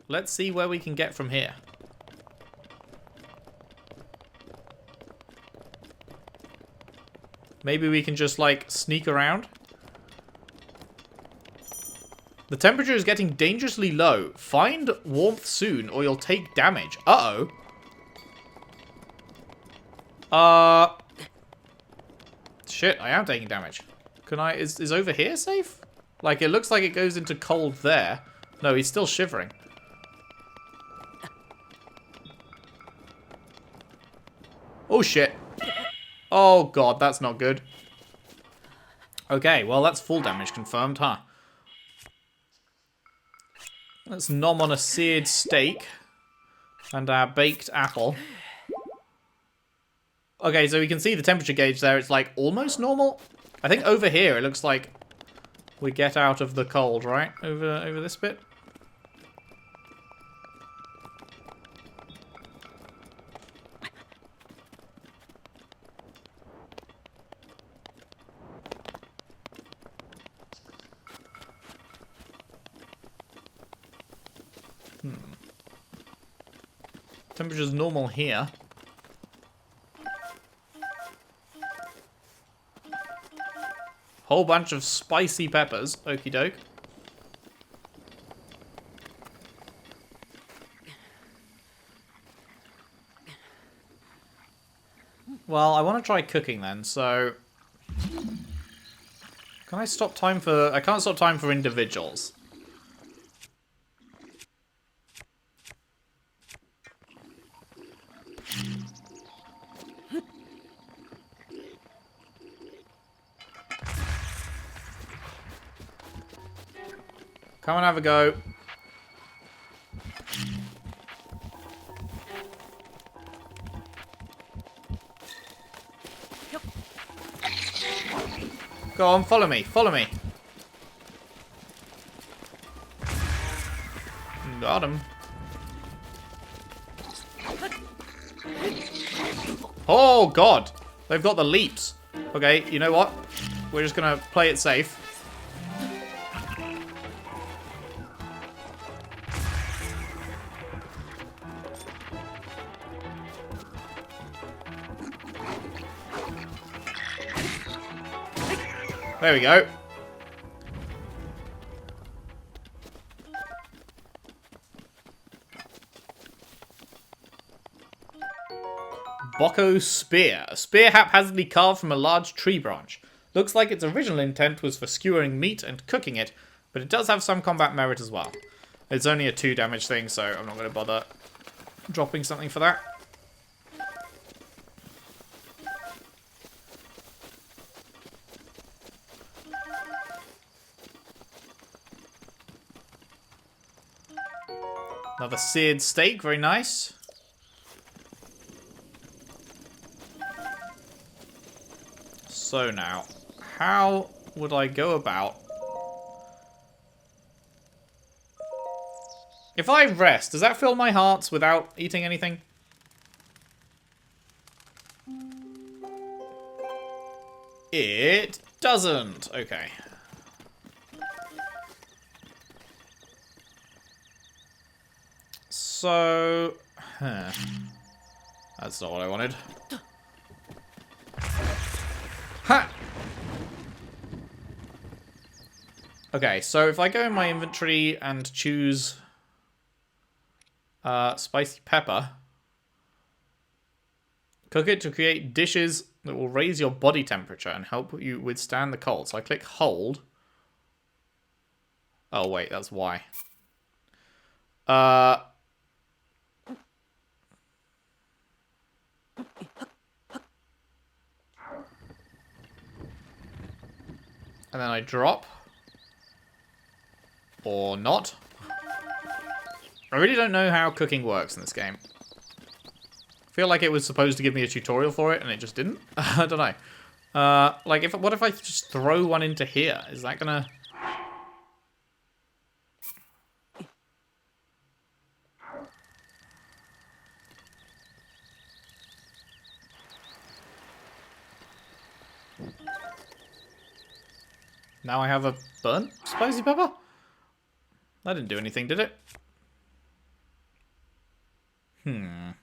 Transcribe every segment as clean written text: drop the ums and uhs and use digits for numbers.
let's see where we can get from here. Maybe we can just, like, sneak around. The temperature is getting dangerously low. Find warmth soon or you'll take damage. Uh-oh. Shit, I am taking damage. Can I... Is over here safe? Like, it looks like it goes into cold there. No, he's still shivering. Oh, shit. Oh, God, that's not good. Okay, well, that's full damage confirmed, huh? Let's nom on a seared steak. And our baked apple. Okay, so we can see the temperature gauge there. It's, like, almost normal. I think over here, it looks like we get out of the cold, right? Over this bit. Temperature's normal here. Whole bunch of spicy peppers. Okie doke. Well, I want to try cooking then, so... Can I stop time for... I can't stop time for individuals. Come and have a go. Go on, follow me, follow me. Got him. Oh, God. They've got the leaps. Okay, you know what? We're just going to play it safe. There we go. Bocco Spear. A spear haphazardly carved from a large tree branch. Looks like its original intent was for skewering meat and cooking it, but it does have some combat merit as well. It's only a 2 damage thing, so I'm not going to bother dropping something for that. Another seared steak, very nice. So now, how would I go about... If I rest, does that fill my hearts without eating anything? It doesn't. Okay. So... That's not what I wanted. Ha! Okay, so if I go in my inventory and choose spicy pepper, cook it to create dishes that will raise your body temperature and help you withstand the cold. So I click hold. Oh wait, that's Y. And then I drop. Or not. I really don't know how cooking works in this game. I feel like it was supposed to give me a tutorial for it, and it just didn't. I don't know. Like, what if I just throw one into here? Is that gonna... Now I have a burnt spicy pepper? That didn't do anything, did it? Well,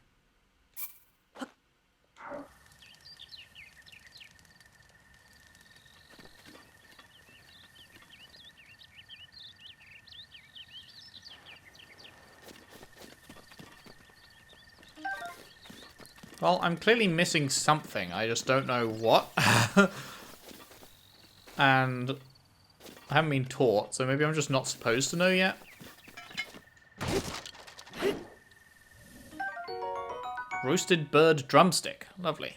I'm clearly missing something. I just don't know what. And I haven't been taught, so maybe I'm just not supposed to know yet. Roasted bird drumstick. Lovely.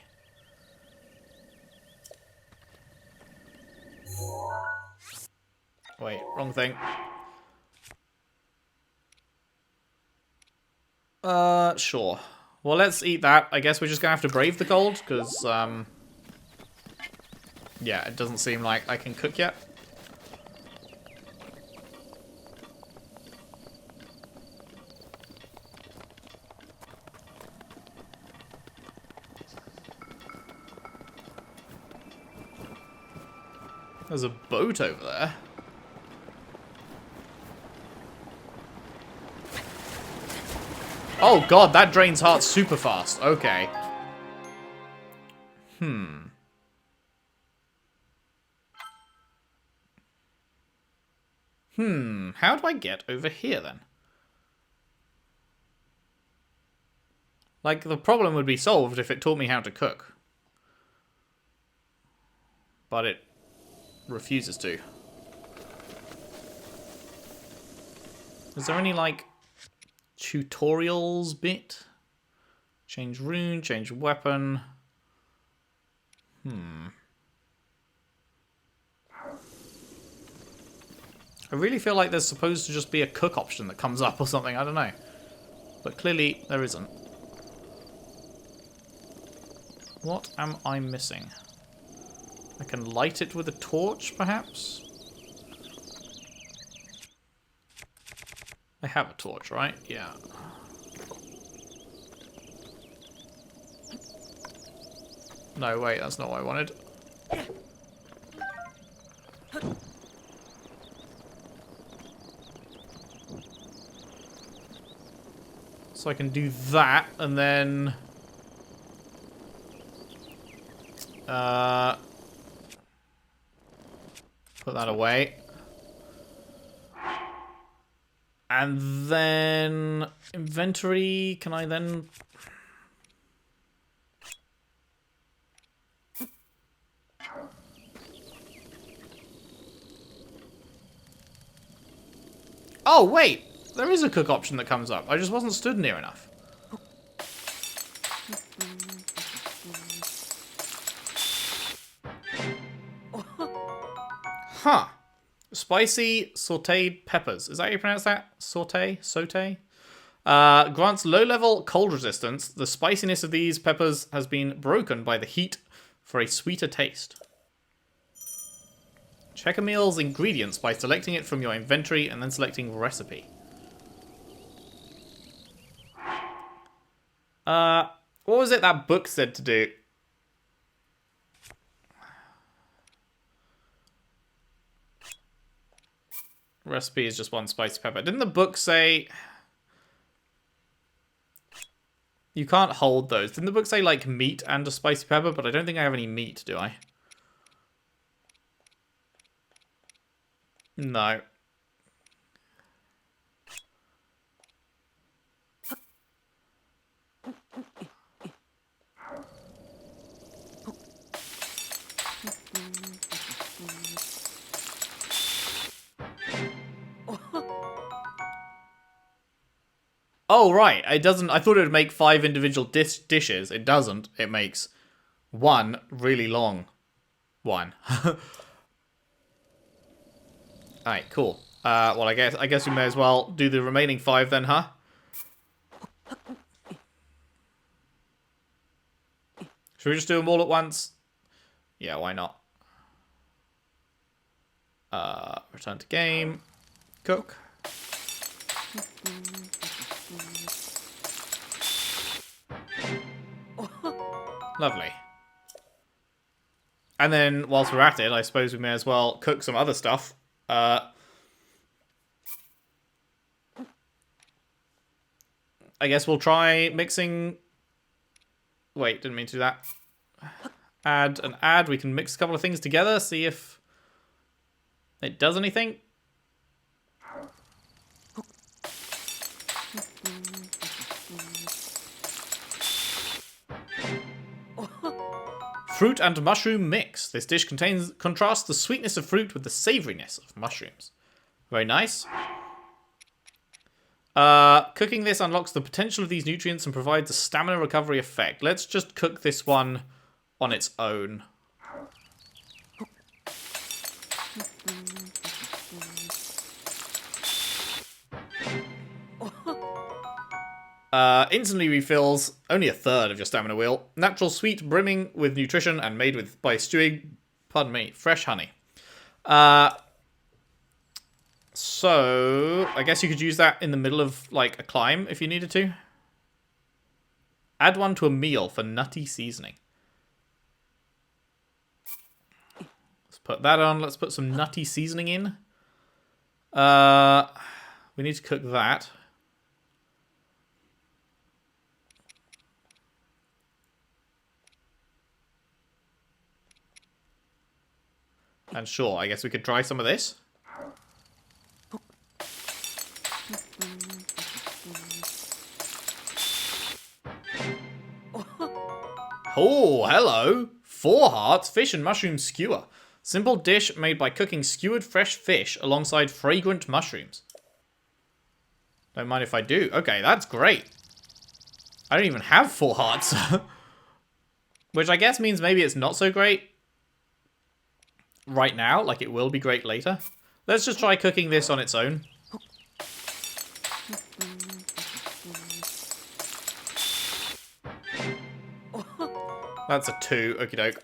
Wait, wrong thing. Sure. Well, let's eat that. I guess we're just gonna have to brave the cold, because, yeah, it doesn't seem like I can cook yet. There's a boat over there. Oh god, that drains hearts super fast. Okay. How do I get over here then? Like, the problem would be solved if it taught me how to cook. But it refuses to. Is there any, like, tutorials bit? Change rune, change weapon. I really feel like there's supposed to just be a cook option that comes up or something, I don't know. But clearly there isn't. What am I missing? I can light it with a torch, perhaps? I have a torch, right? Yeah. No, wait, that's not what I wanted. So I can do that, and then... put that away. And then... inventory, can I then... Oh, wait! There is a cook option that comes up. I just wasn't stood near enough. Huh. Spicy sauteed peppers. Is that how you pronounce that? Saute? Grants low-level cold resistance. The spiciness of these peppers has been broken by the heat for a sweeter taste. Check a meal's ingredients by selecting it from your inventory and then selecting recipe. What was it that book said to do? Recipe is just one spicy pepper. Didn't the book say... you can't hold those. Didn't the book say, like, meat and a spicy pepper? But I don't think I have any meat, do I? No. Oh, right. It doesn't... I thought it would make 5 individual dishes. It doesn't. It makes one really long one. Alright, cool. Well, I guess we may as well do the remaining 5 then, huh? Should we just do them all at once? Yeah, why not? Return to game. Cook. Lovely. And then, whilst we're at it, I suppose we may as well cook some other stuff. I I guess we'll try mixing... Wait, didn't mean to do that. Add and add. We can mix a couple of things together, see if it does anything. Fruit and mushroom mix. This dish contrasts the sweetness of fruit with the savouriness of mushrooms. Very nice. Cooking this unlocks the potential of these nutrients and provides a stamina recovery effect. Let's just cook this one on its own. Instantly refills only a third of your stamina wheel. Natural sweet, brimming with nutrition and made by stewing, fresh honey. So, I guess you could use that in the middle of, like, a climb if you needed to. Add one to a meal for nutty seasoning. Let's put that on. Let's put some nutty seasoning in. We need to cook that. And sure, I guess we could try some of this. Oh, hello! 4 hearts, fish and mushroom skewer. Simple dish made by cooking skewered fresh fish alongside fragrant mushrooms. Don't mind if I do. Okay, that's great. I don't even have 4 hearts. Which I guess means maybe it's not so great right now, like it will be great later. Let's just try cooking this on its own. That's a 2, okie doke.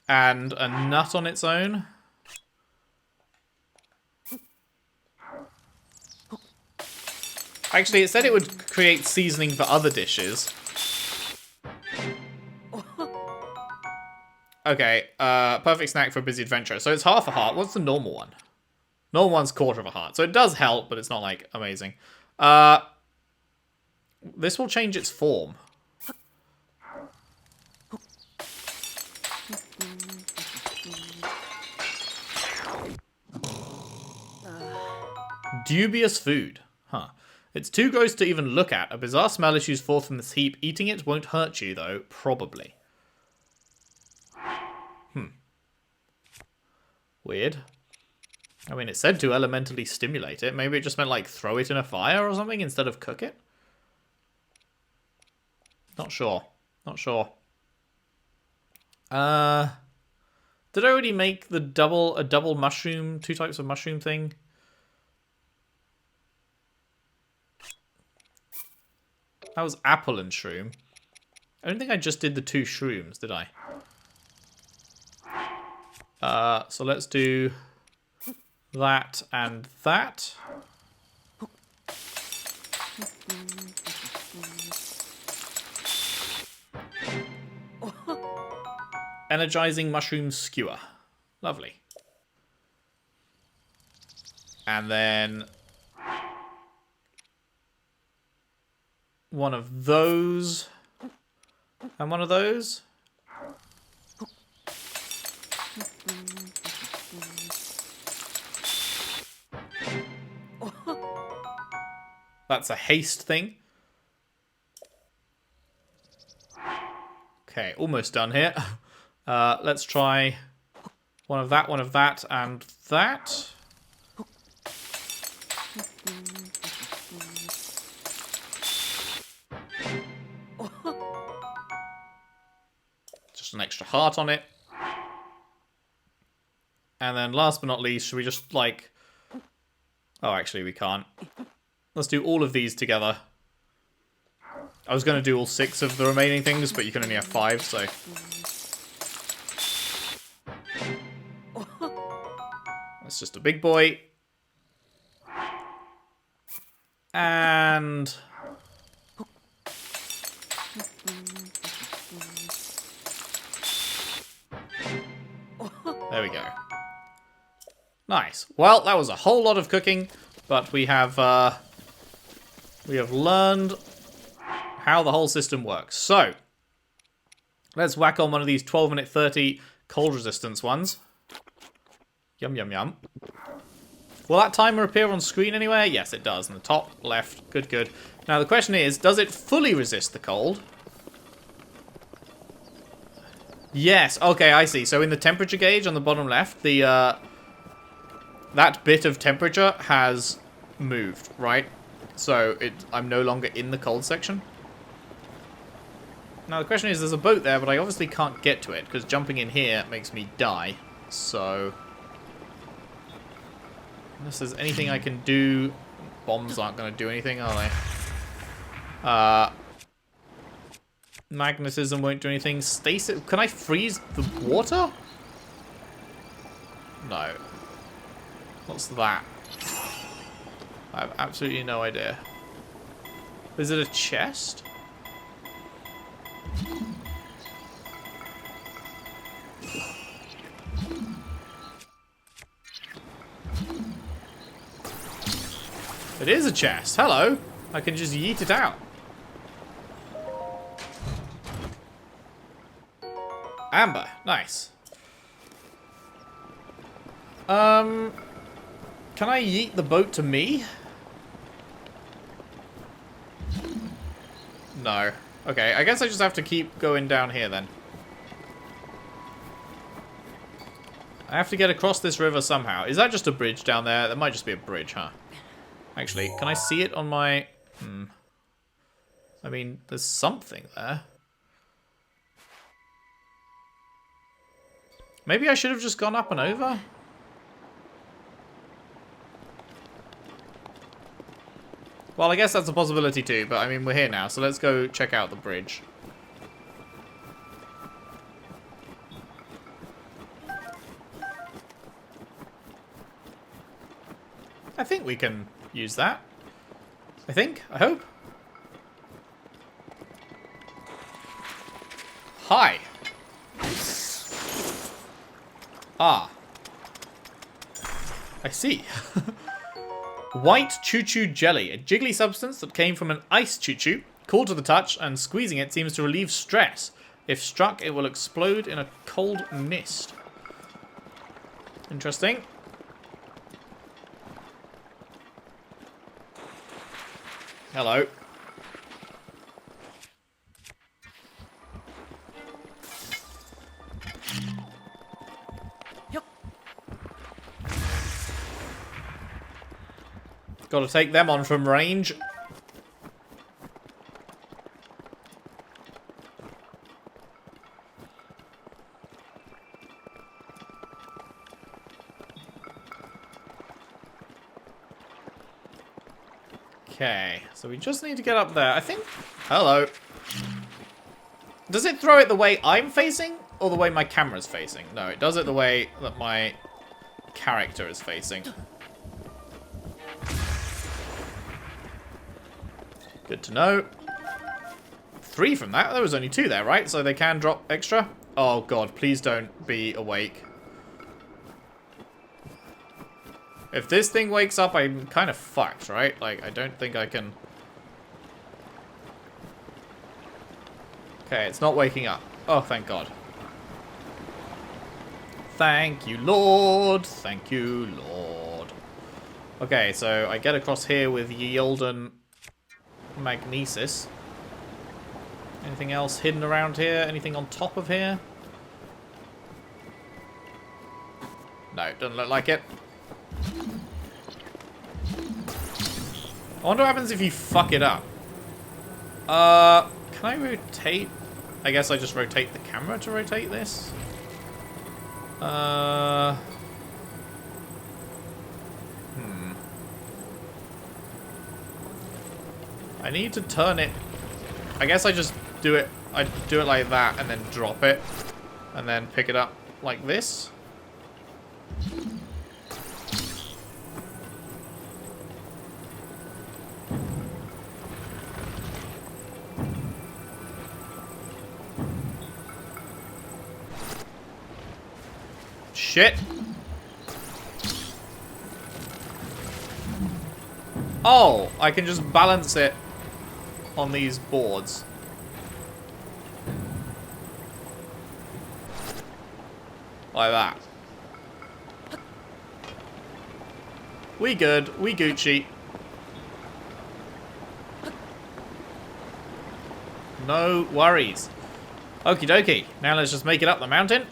And a nut on its own. Actually, it said it would create seasoning for other dishes. Okay, perfect snack for a busy adventure. So it's half a heart. What's the normal one? Normal one's quarter of a heart. So it does help, but it's not, like, amazing. This will change its form. Dubious food. Huh. It's too gross to even look at. A bizarre smell issues forth from this heap. Eating it won't hurt you, though. Probably. Weird. I mean, it said to elementally stimulate it. Maybe it just meant, like, throw it in a fire or something instead of cook it? Not sure. Not sure. Did I already make the a double mushroom, 2 types of mushroom thing? That was apple and shroom. I don't think I just did the 2 shrooms, did I? So let's do that and that. Energizing mushroom skewer. Lovely. And then one of those and one of those. That's a haste thing. Okay, almost done here. Let's try one of that, and that. Just an extra heart on it. And then last but not least, should we just, like... Oh, actually, we can't. Let's do all of these together. I was going to do all 6 of the remaining things, but you can only have 5, so... That's just a big boy. And... There we go. Nice. Well, that was a whole lot of cooking, but we have We have learned how the whole system works. So, let's whack on one of these 12 minute 30 cold resistance ones. Yum, yum, yum. Will that timer appear on screen anywhere? Yes, it does. In the top left. Good, good. Now, the question is, does it fully resist the cold? Yes. Okay, I see. So, in the temperature gauge on the bottom left, the that bit of temperature has moved, right? So, I'm no longer in the cold section. Now, the question is, there's a boat there, but I obviously can't get to it, because jumping in here makes me die. So, unless there's anything I can do, bombs aren't going to do anything, are they? Magnetism won't do anything. Stasis, can I freeze the water? No. What's that? I have absolutely no idea. Is it a chest? It is a chest. Hello. I can just yeet it out. Amber. Nice. Can I yeet the boat to me? No. Okay, I guess I just have to keep going down here then. I have to get across this river somehow. Is that just a bridge down there? That might just be a bridge, huh? Actually, can I see it on my... I mean, there's something there. Maybe I should have just gone up and over? Well, I guess that's a possibility too, but I mean, we're here now, so let's go check out the bridge. I think we can use that. I think. I hope. Hi. Ah. I see. White choo-choo jelly, a jiggly substance that came from an ice choo-choo. Cool to the touch, and squeezing it seems to relieve stress. If struck, it will explode in a cold mist. Interesting. Hello. Gotta take them on from range. Okay, so we just need to get up there. I think... Hello. Does it throw it the way I'm facing or the way my camera's facing? No, it does it the way that my character is facing. Good to know. 3 from that. There was only 2 there, right? So they can drop extra. Oh, God. Please don't be awake. If this thing wakes up, I'm kind of fucked, right? Like, I don't think I can... Okay, it's not waking up. Oh, thank God. Thank you, Lord. Thank you, Lord. Okay, so I get across here with ye olden magnesis. Anything else hidden around here? Anything on top of here? No, doesn't look like it. I wonder what happens if you fuck it up. Can I rotate? I guess I just rotate the camera to rotate this. I need to turn it. I guess I just do it. I do it like that and then drop it. And then pick it up like this. Shit. Oh, I can just balance it on these boards. Like that. We good. We Gucci. No worries. Okie dokie. Now let's just make it up the mountain.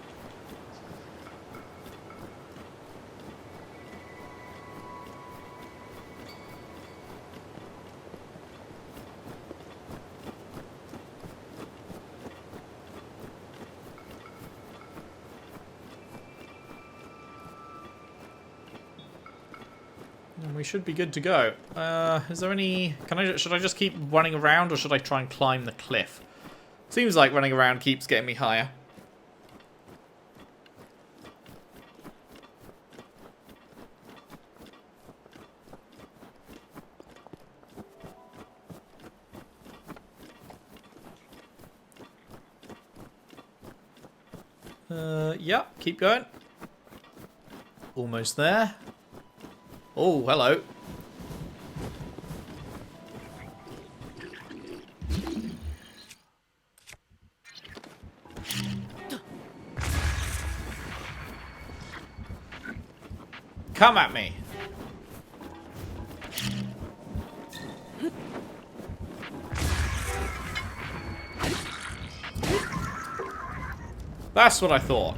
We should be good to go. Is there any... Should I just keep running around, or should I try and climb the cliff? Seems like running around keeps getting me higher. Yeah, keep going. Almost there. Oh, hello. Come at me. That's what I thought.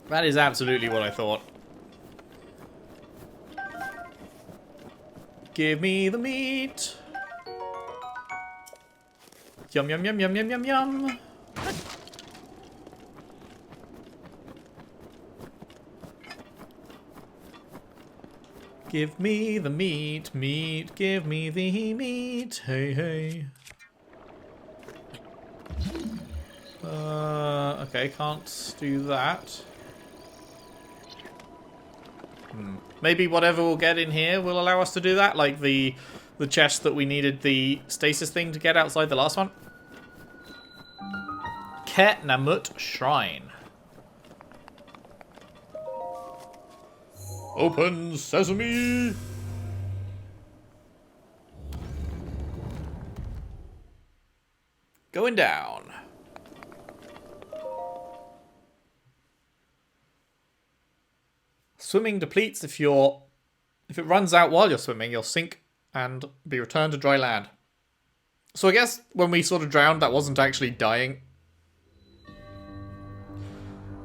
That is absolutely what I thought. Give me the meat. Yum, yum, yum, yum, yum, yum, yum. Give me the meat, meat, give me the meat, hey, hey. Okay, can't do that. Maybe whatever we'll get in here will allow us to do that, like the chest that we needed the stasis thing to get outside the last one. Ket Namut Shrine. Open sesame! Going down. Swimming depletes if it runs out while you're swimming, you'll sink and be returned to dry land. So I guess when we sort of drowned, that wasn't actually dying.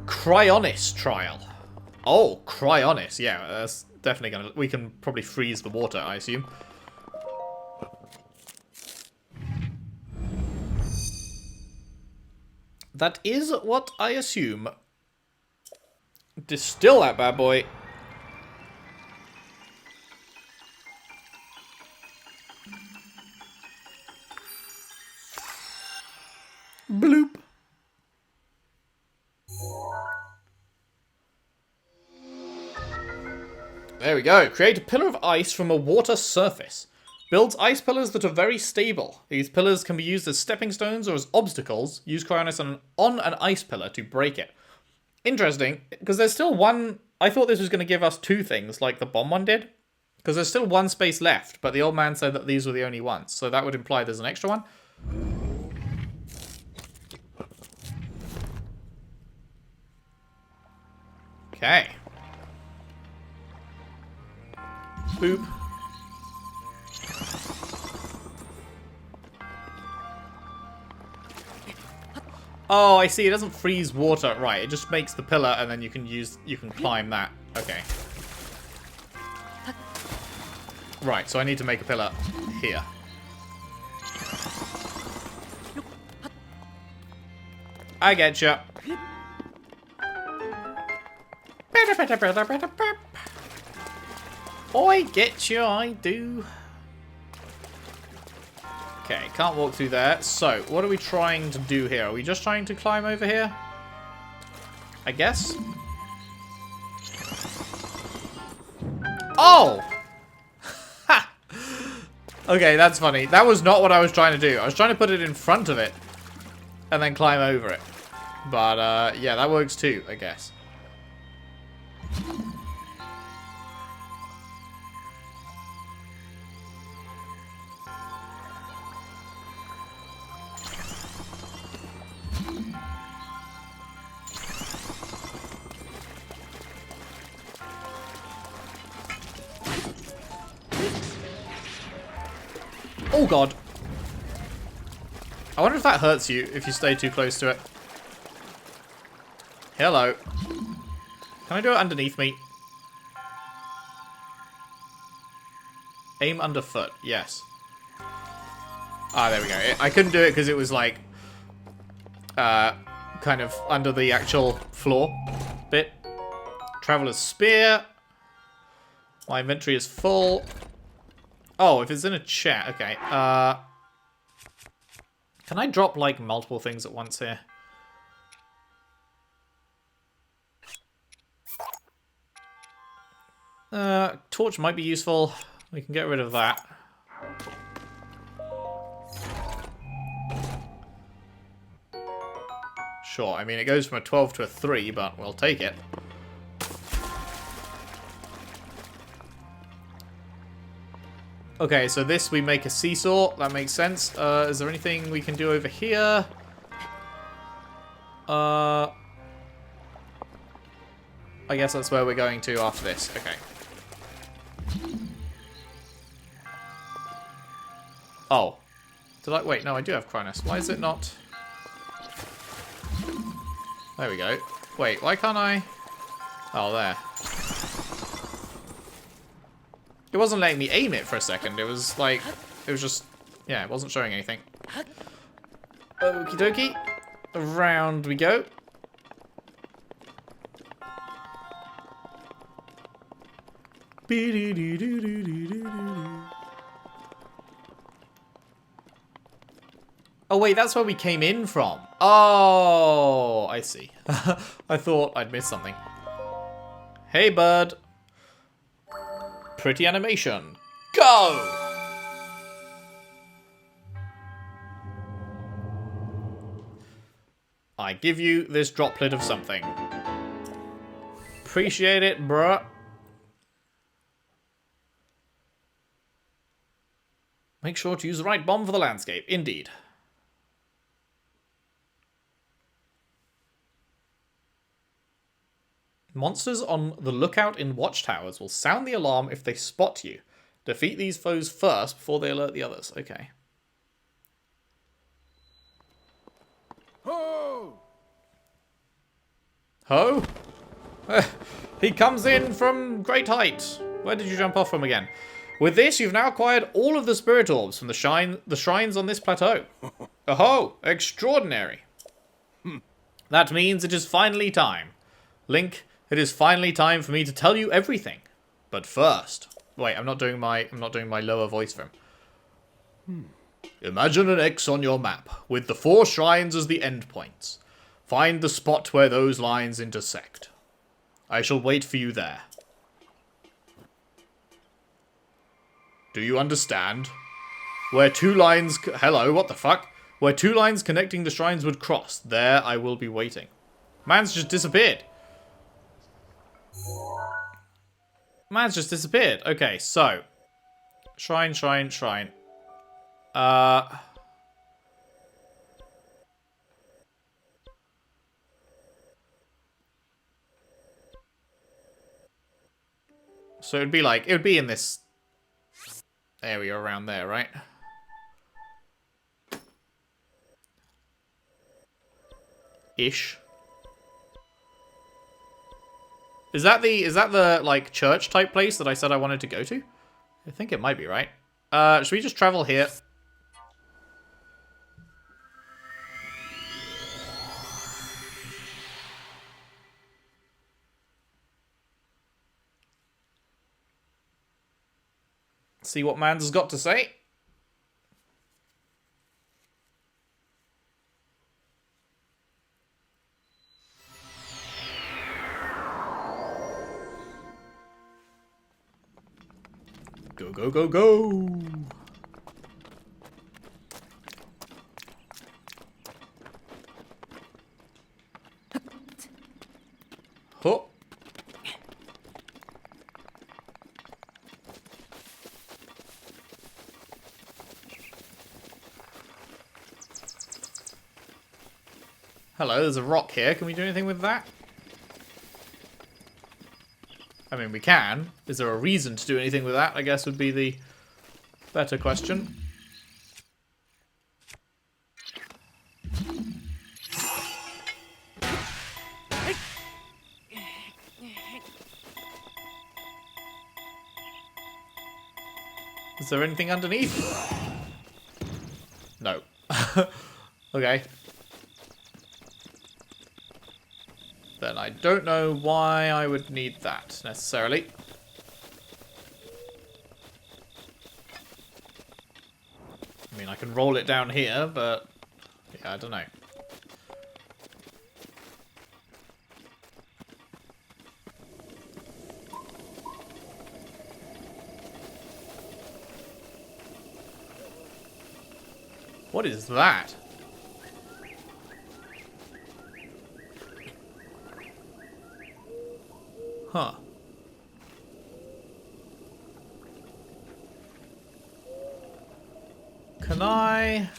Cryonis trial. Oh, cryonis. Yeah, that's definitely gonna... We can probably freeze the water, I assume. That is what I assume. Distill that bad boy. Bloop. There we go. Create a pillar of ice from a water surface. Builds ice pillars that are very stable. These pillars can be used as stepping stones or as obstacles. Use cryonis on an ice pillar to break it. Interesting, because there's still one... I thought this was going to give us two things, like the bomb one did. Because there's still one space left, but the old man said that these were the only ones. So that would imply there's an extra one. Okay. Boop. Oh, I see. It doesn't freeze water. Right, it just makes the pillar and then you can climb that. Okay. Right, so I need to make a pillar here. I getcha. I getcha, I do. Okay, can't walk through there. So, what are we trying to do here? Are we just trying to climb over here? I guess. Oh! Ha! Okay, that's funny. That was not what I was trying to do. I was trying to put it in front of it and then climb over it. But, yeah, that works too, I guess. Oh god. I wonder if that hurts you if you stay too close to it. Hello. Can I do it underneath me? Aim underfoot. Yes. Ah, there we go. I couldn't do it because it was like kind of under the actual floor bit. Traveler's Spear. My inventory is full. Oh, if it's in a chair. Okay. Can I drop like multiple things at once here? Torch might be useful. We can get rid of that. Sure, I mean it goes from a 12 to a 3, but we'll take it. Okay, so this we make a seesaw. That makes sense. Is there anything we can do over here? I guess that's where we're going to after this. Okay. Oh. Did I... Wait, no, I do have cryonis. Why is it not... There we go. Wait, why can't I... Oh, there. It wasn't letting me aim it for a second. It was like... It was just... Yeah, it wasn't showing anything. Okie dokie. Around we go. Oh wait, that's where we came in from. Oh, I see. I thought I'd missed something. Hey, bud. Pretty animation. Go! I give you this droplet of something. Appreciate it, bruh. Make sure to use the right bomb for the landscape. Indeed. Monsters on the lookout in watchtowers will sound the alarm if they spot you. Defeat these foes first before they alert the others. Okay. Ho! Ho? He comes in from great height. Where did you jump off from again? With this, you've now acquired all of the spirit orbs from the shrines on this plateau. Oh, extraordinary. That means it is finally time. Link, it is finally time for me to tell you everything. But first, wait, I'm not doing my lower voice for him. Imagine an X on your map with the 4 shrines as the endpoints. Find the spot where those lines intersect. I shall wait for you there. Do you understand? Where 2 lines... Hello, what the fuck? Where 2 lines connecting the shrines would cross. There I will be waiting. Man's just disappeared. Man's just disappeared. Okay, so. Shrine, shrine, shrine. So it'd be like... It would be in this... area around there, right? Ish. Is that the like church type place that I said I wanted to go to? I think it might be, right? Should we just travel here? See what Mans has got to say. Go, go, go, go! Oh. Hello, there's a rock here. Can we do anything with that? I mean, we can. Is there a reason to do anything with that, I guess would be the better question. Is there anything underneath? No. Okay. Then I don't know why I would need that, necessarily. I mean, I can roll it down here, but... yeah, I don't know. What is that? Huh. Can I...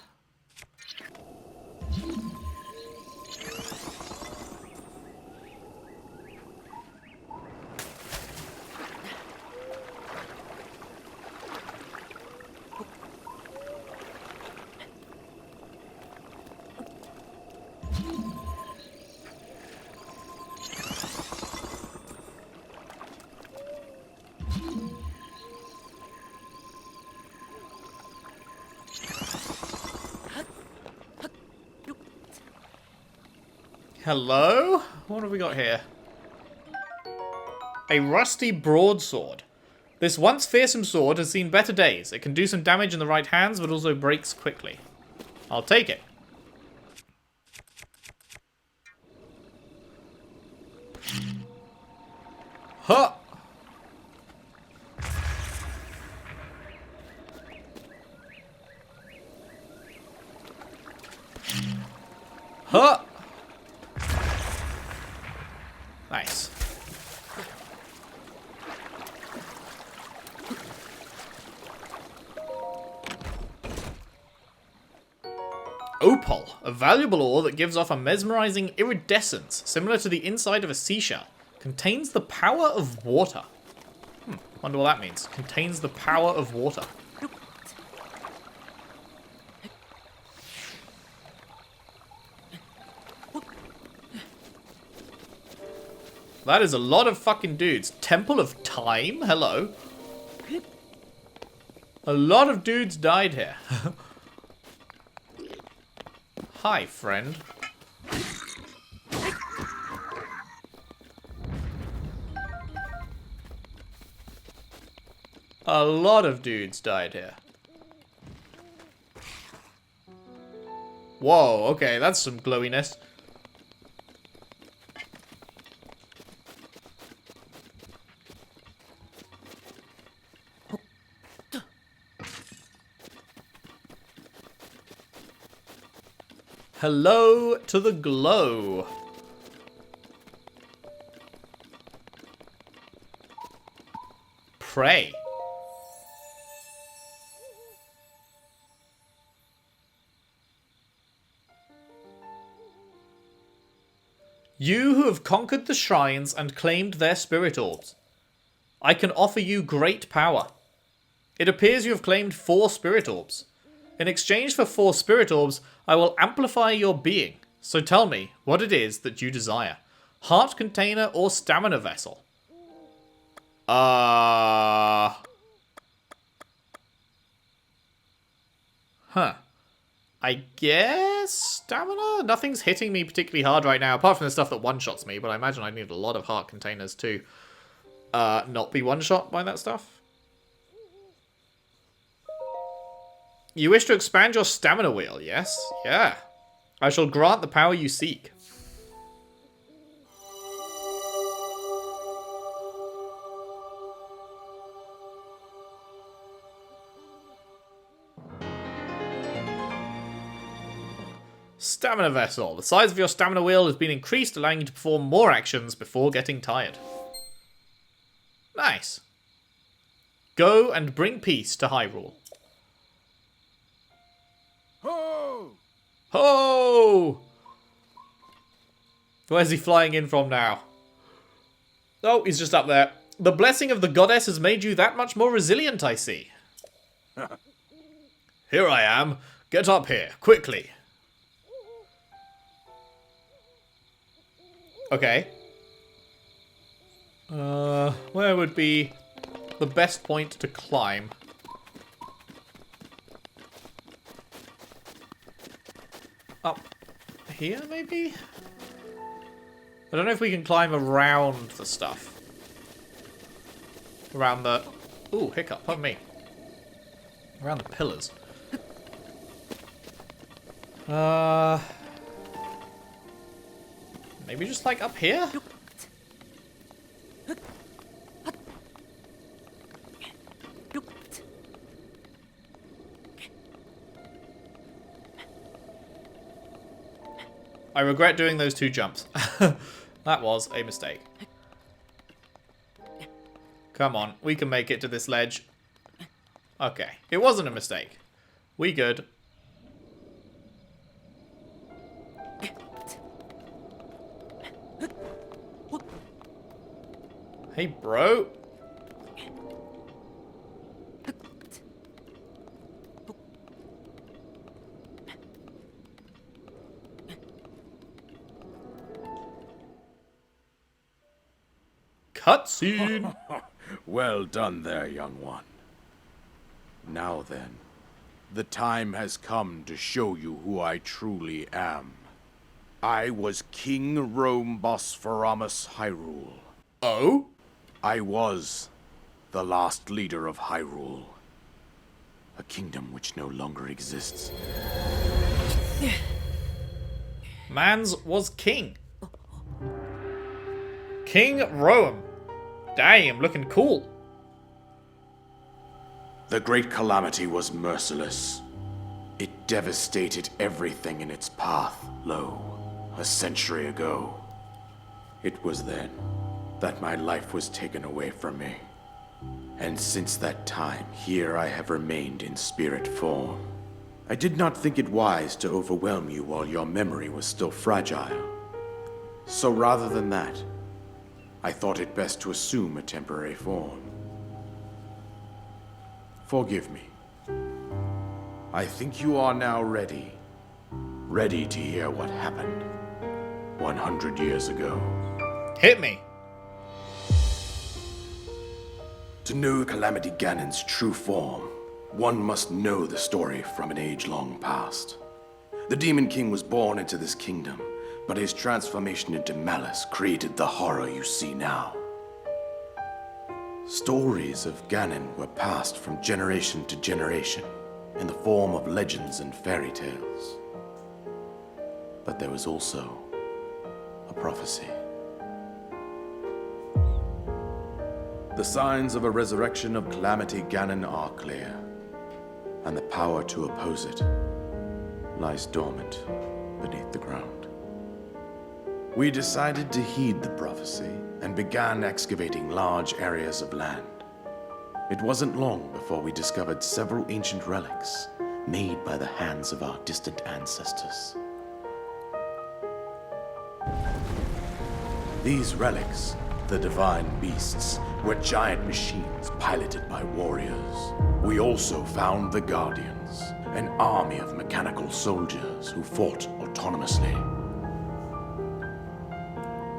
Hello? What have we got here? A rusty broadsword. This once fearsome sword has seen better days. It can do some damage in the right hands, but also breaks quickly. I'll take it. Huh! Huh! Nice. Opal, a valuable ore that gives off a mesmerizing iridescence, similar to the inside of a seashell. Contains the power of water. Wonder what that means. Contains the power of water. That is a lot of fucking dudes. Temple of Time? Hello. A lot of dudes died here. Hi, friend. A lot of dudes died here. Whoa, okay, that's some glowiness. Hello to the glow. Pray. You who have conquered the shrines and claimed their spirit orbs, I can offer you great power. It appears you have claimed 4 spirit orbs. In exchange for 4 spirit orbs, I will amplify your being. So tell me what it is that you desire. Heart container or stamina vessel? Huh. I guess stamina? Nothing's hitting me particularly hard right now, apart from the stuff that one-shots me, but I imagine I need a lot of heart containers to not be one-shot by that stuff. You wish to expand your stamina wheel, yes? Yeah. I shall grant the power you seek. Stamina vessel. The size of your stamina wheel has been increased, allowing you to perform more actions before getting tired. Nice. Go and bring peace to Hyrule. Ho! Ho! Where's he flying in from now? Oh, he's just up there. The blessing of the goddess has made you that much more resilient, I see. Here I am. Get up here, quickly. Okay. Where would be the best point to climb? Up here, maybe? I don't know if we can climb around the stuff. Around the... Ooh, hiccup, pardon me. Around the pillars. Maybe just like up here? I regret doing those 2 jumps. That was a mistake. Come on, we can make it to this ledge. Okay, it wasn't a mistake. We good. Hey, bro. Cutscene. Well done there, young one. Now then, the time has come to show you who I truly am. I was King Rome Bosphoramos Hyrule. Oh? I was the last leader of Hyrule. A kingdom which no longer exists. Mans was king. King Rome. Damn, looking cool. The Great Calamity was merciless. It devastated everything in its path, a century ago. It was then that my life was taken away from me. And since that time, here I have remained in spirit form. I did not think it wise to overwhelm you while your memory was still fragile. So rather than that, I thought it best to assume a temporary form. Forgive me. I think you are now ready. Ready to hear what happened 100 years ago. Hit me. To know Calamity Ganon's true form, one must know the story from an age long past. The Demon King was born into this kingdom, but his transformation into malice created the horror you see now. Stories of Ganon were passed from generation to generation in the form of legends and fairy tales. But there was also a prophecy. The signs of a resurrection of Calamity Ganon are clear, and the power to oppose it lies dormant beneath the ground. We decided to heed the prophecy and began excavating large areas of land. It wasn't long before we discovered several ancient relics made by the hands of our distant ancestors. These relics, the divine beasts, were giant machines piloted by warriors. We also found the Guardians, an army of mechanical soldiers who fought autonomously.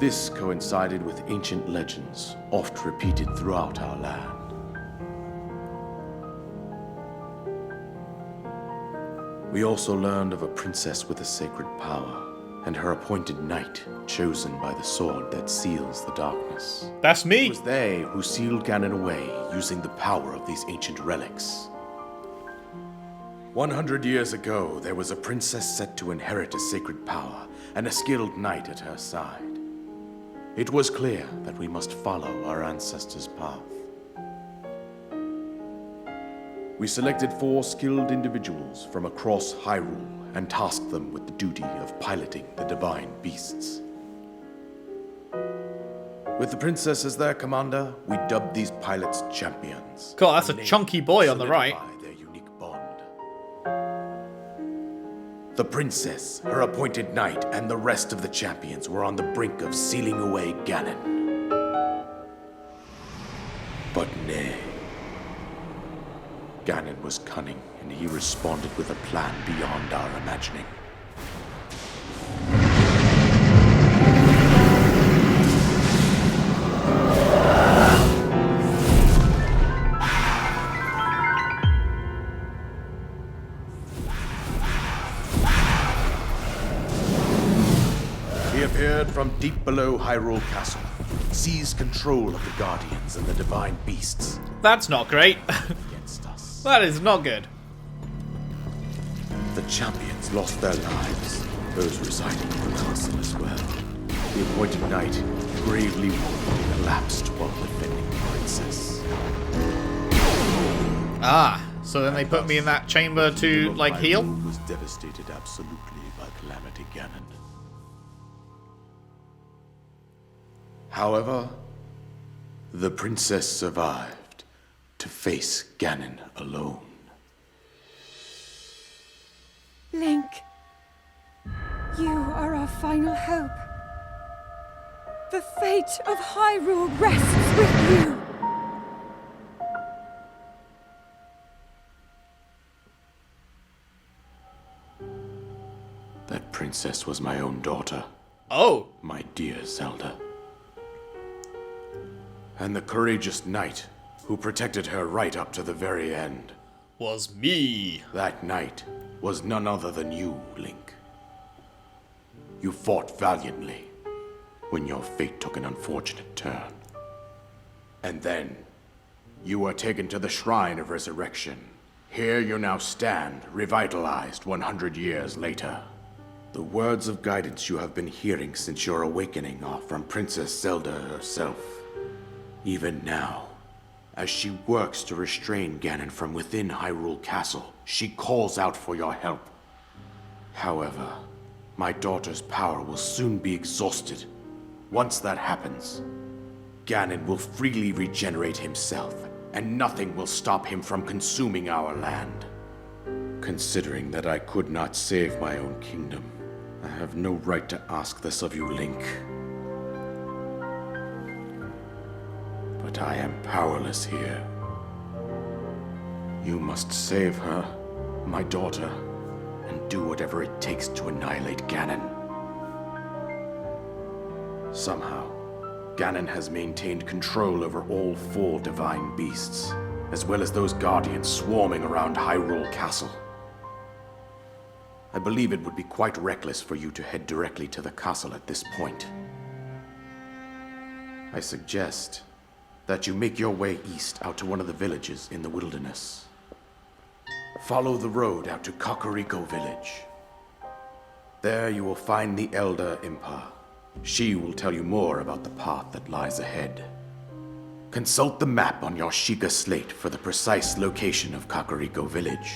This coincided with ancient legends, oft repeated throughout our land. We also learned of a princess with a sacred power, and her appointed knight, chosen by the sword that seals the darkness. That's me. It was they who sealed Ganon away using the power of these ancient relics. 100 years ago, there was a princess set to inherit a sacred power, and a skilled knight at her side. It was clear that we must follow our ancestors' path. We selected 4 skilled individuals from across Hyrule and tasked them with the duty of piloting the divine beasts. With the princess as their commander, we dubbed these pilots champions. God, that's a chunky boy on the right. Their unique bond. The princess, her appointed knight, and the rest of the champions were on the brink of sealing away Ganon. But nay. Ganon was cunning, and he responded with a plan beyond our imagining. He appeared from deep below Hyrule Castle, seized control of the Guardians and the Divine Beasts. That's not great. Against us. That is not good. The champions lost their lives, those residing in the castle as well. The appointed knight, gravely wounded, collapsed while defending the princess. Ah, so then they put me in that chamber to, like, heal? Was devastated absolutely by Calamity Ganon. However, the princess survived to face Ganon alone. Link, you are our final hope. The fate of Hyrule rests with you. That princess was my own daughter. Oh. My dear Zelda. And the courageous knight who protected her right up to the very end. Was me. That knight was none other than you, Link. You fought valiantly when your fate took an unfortunate turn. And then, you were taken to the Shrine of Resurrection. Here you now stand, revitalized 100 years later. The words of guidance you have been hearing since your awakening are from Princess Zelda herself. Even now, as she works to restrain Ganon from within Hyrule Castle, she calls out for your help. However, my daughter's power will soon be exhausted. Once that happens, Ganon will freely regenerate himself, and nothing will stop him from consuming our land. Considering that I could not save my own kingdom, I have no right to ask this of you, Link. But I am powerless here. You must save her, my daughter, and do whatever it takes to annihilate Ganon. Somehow, Ganon has maintained control over all 4 divine beasts, as well as those guardians swarming around Hyrule Castle. I believe it would be quite reckless for you to head directly to the castle at this point. I suggest that you make your way east out to one of the villages in the wilderness. Follow the road out to Kakariko Village. There you will find the Elder Impa. She will tell you more about the path that lies ahead. Consult the map on your Sheikah slate for the precise location of Kakariko Village.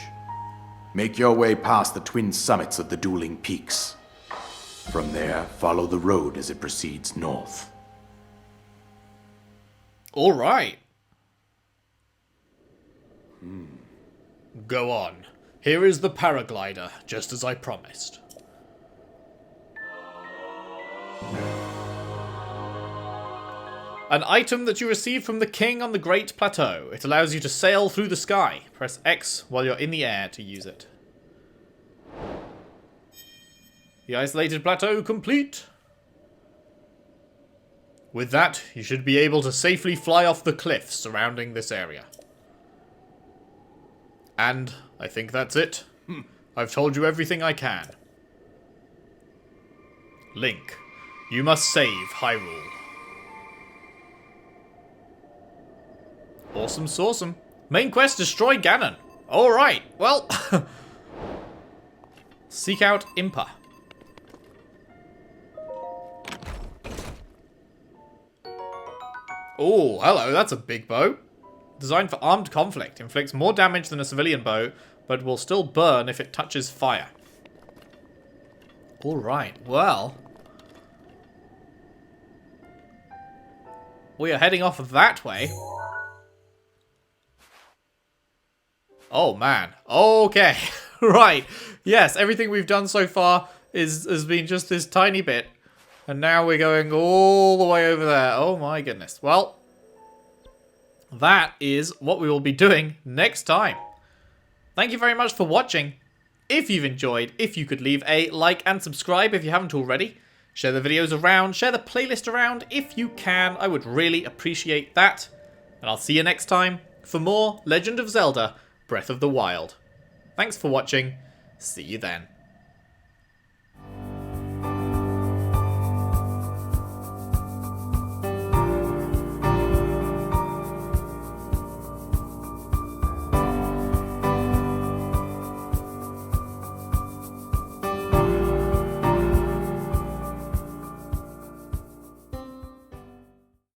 Make your way past the twin summits of the dueling peaks. From there, follow the road as it proceeds north. All right. Go on. Here is the paraglider, just as I promised. An item that you receive from the king on the Great Plateau. It allows you to sail through the sky. Press X while you're in the air to use it. The isolated plateau complete. With that, you should be able to safely fly off the cliffs surrounding this area. And I think that's it. I've told you everything I can. Link, you must save Hyrule. Awesome sauceum. Main quest, destroy Ganon. Alright, well. Seek out Impa. Oh, hello, that's a big bow. Designed for armed conflict. Inflicts more damage than a civilian bow, but will still burn if it touches fire. Alright, well. We are heading off that way. Oh, man. Okay. Right. Yes, everything we've done so far has been just this tiny bit. And now we're going all the way over there. Oh my goodness. Well, that is what we will be doing next time. Thank you very much for watching. If you've enjoyed, if you could leave a like and subscribe if you haven't already. Share the videos around, share the playlist around if you can. I would really appreciate that. And I'll see you next time for more Legend of Zelda Breath of the Wild. Thanks for watching. See you then.